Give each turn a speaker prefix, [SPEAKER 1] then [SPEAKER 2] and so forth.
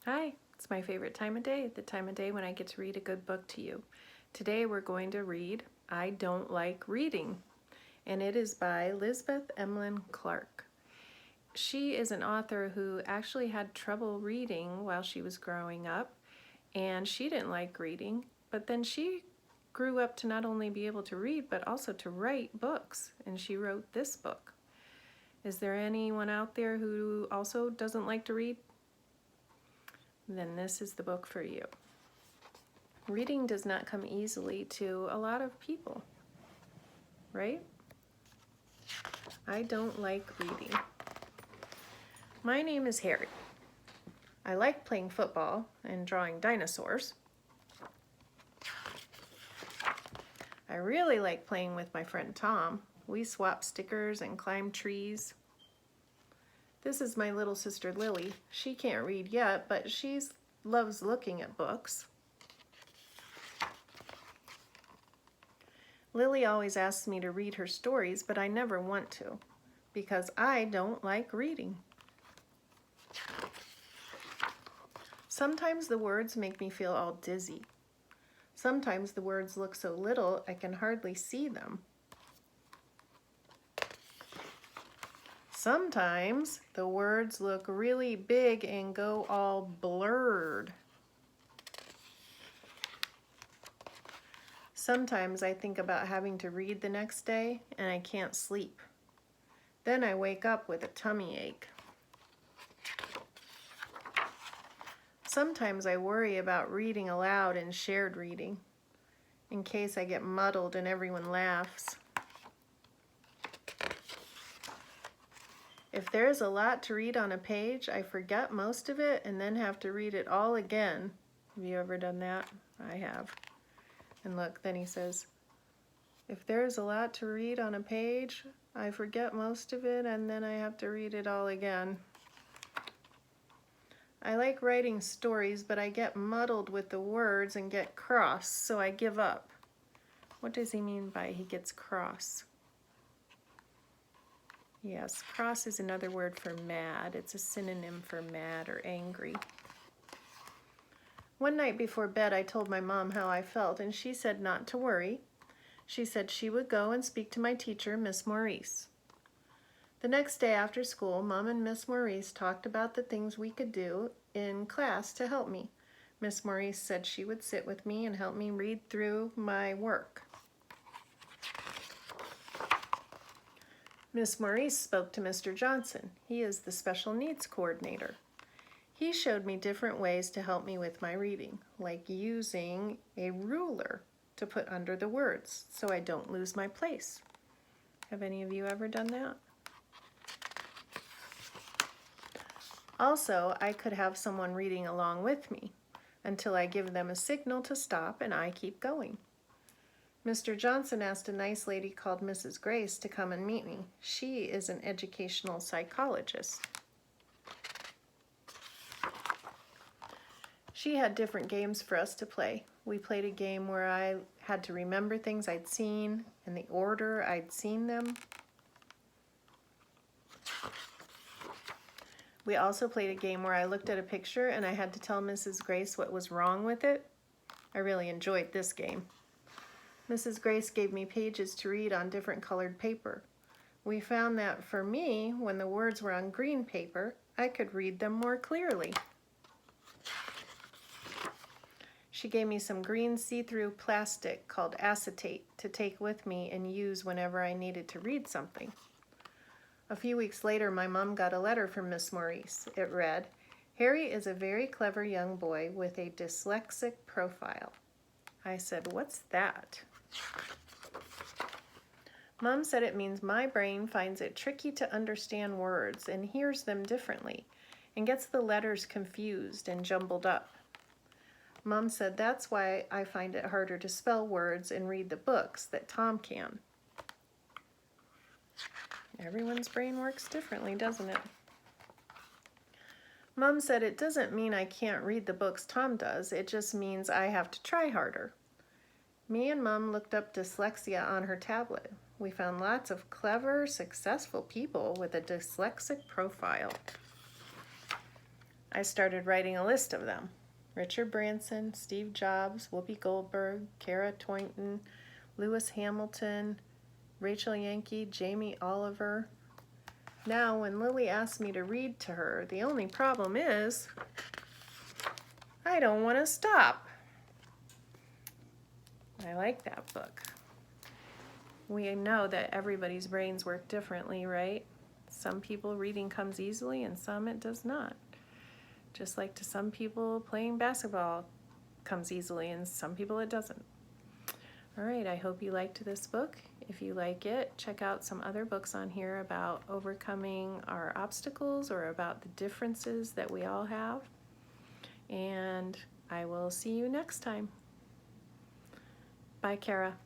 [SPEAKER 1] Hi, it's my favorite time of day, the time of day when I get to read a good book to you. Today we're going to read I Don't Like Reading, and it is by Lisbeth Emlyn Clark. She is an author who actually had trouble reading while she was growing up, and she didn't like reading, but then she grew up to not only be able to read, but also to write books, and she wrote this book. Is there anyone out there who also doesn't like to read? Then this is the book for you. Reading does not come easily to a lot of people, right? I don't like reading. My name is Harry. I like playing football and drawing dinosaurs. I really like playing with my friend Tom. We swap stickers and climb trees. This is my little sister Lily. She can't read yet, but she loves looking at books. Lily always asks me to read her stories, but I never want to, because I don't like reading. Sometimes the words make me feel all dizzy. Sometimes the words look so little I can hardly see them. Sometimes the words look really big and go all blurred. Sometimes I think about having to read the next day and I can't sleep. Then I wake up with a tummy ache. Sometimes I worry about reading aloud and shared reading, in case I get muddled and everyone laughs. If there's a lot to read on a page, I forget most of it and then have to read it all again. Have you ever done that? I have. And look, then he says, if there's a lot to read on a page, I forget most of it and then I have to read it all again. I like writing stories, but I get muddled with the words and get cross, so I give up. What does he mean by he gets cross? Yes, cross is another word for mad. It's a synonym for mad or angry. One night before bed, I told my mom how I felt, and she said not to worry. She said she would go and speak to my teacher, Miss Maurice. The next day after school, Mom and Miss Maurice talked about the things we could do in class to help me. Miss Maurice said she would sit with me and help me read through my work. Miss Maurice spoke to Mr. Johnson. He is the special needs coordinator. He showed me different ways to help me with my reading, like using a ruler to put under the words so I don't lose my place. Have any of you ever done that? Also, I could have someone reading along with me until I give them a signal to stop and I keep going. Mr. Johnson asked a nice lady called Mrs. Grace to come and meet me. She is an educational psychologist. She had different games for us to play. We played a game where I had to remember things I'd seen and the order I'd seen them. We also played a game where I looked at a picture and I had to tell Mrs. Grace what was wrong with it. I really enjoyed this game. Mrs. Grace gave me pages to read on different colored paper. We found that for me, when the words were on green paper, I could read them more clearly. She gave me some green see-through plastic called acetate to take with me and use whenever I needed to read something. A few weeks later, my mom got a letter from Miss Maurice. It read, "Harry is a very clever young boy with a dyslexic profile." I said, "What's that?" Mom said it means my brain finds it tricky to understand words and hears them differently and gets the letters confused and jumbled up. Mom said that's why I find it harder to spell words and read the books that Tom can. Everyone's brain works differently, doesn't it? Mom said it doesn't mean I can't read the books Tom does, it just means I have to try harder. Me and Mom looked up dyslexia on her tablet. We found lots of clever, successful people with a dyslexic profile. I started writing a list of them. Richard Branson, Steve Jobs, Whoopi Goldberg, Kara Toynton, Lewis Hamilton, Rachel Yankee, Jamie Oliver. Now, when Lily asked me to read to her, the only problem is I don't want to stop. I like that book. We know that everybody's brains work differently, right? Some people reading comes easily and some it does not. Just like to some people playing basketball comes easily and some people it doesn't. All right, I hope you liked this book. If you like it, check out some other books on here about overcoming our obstacles or about the differences that we all have. And I will see you next time. Bye, Kara.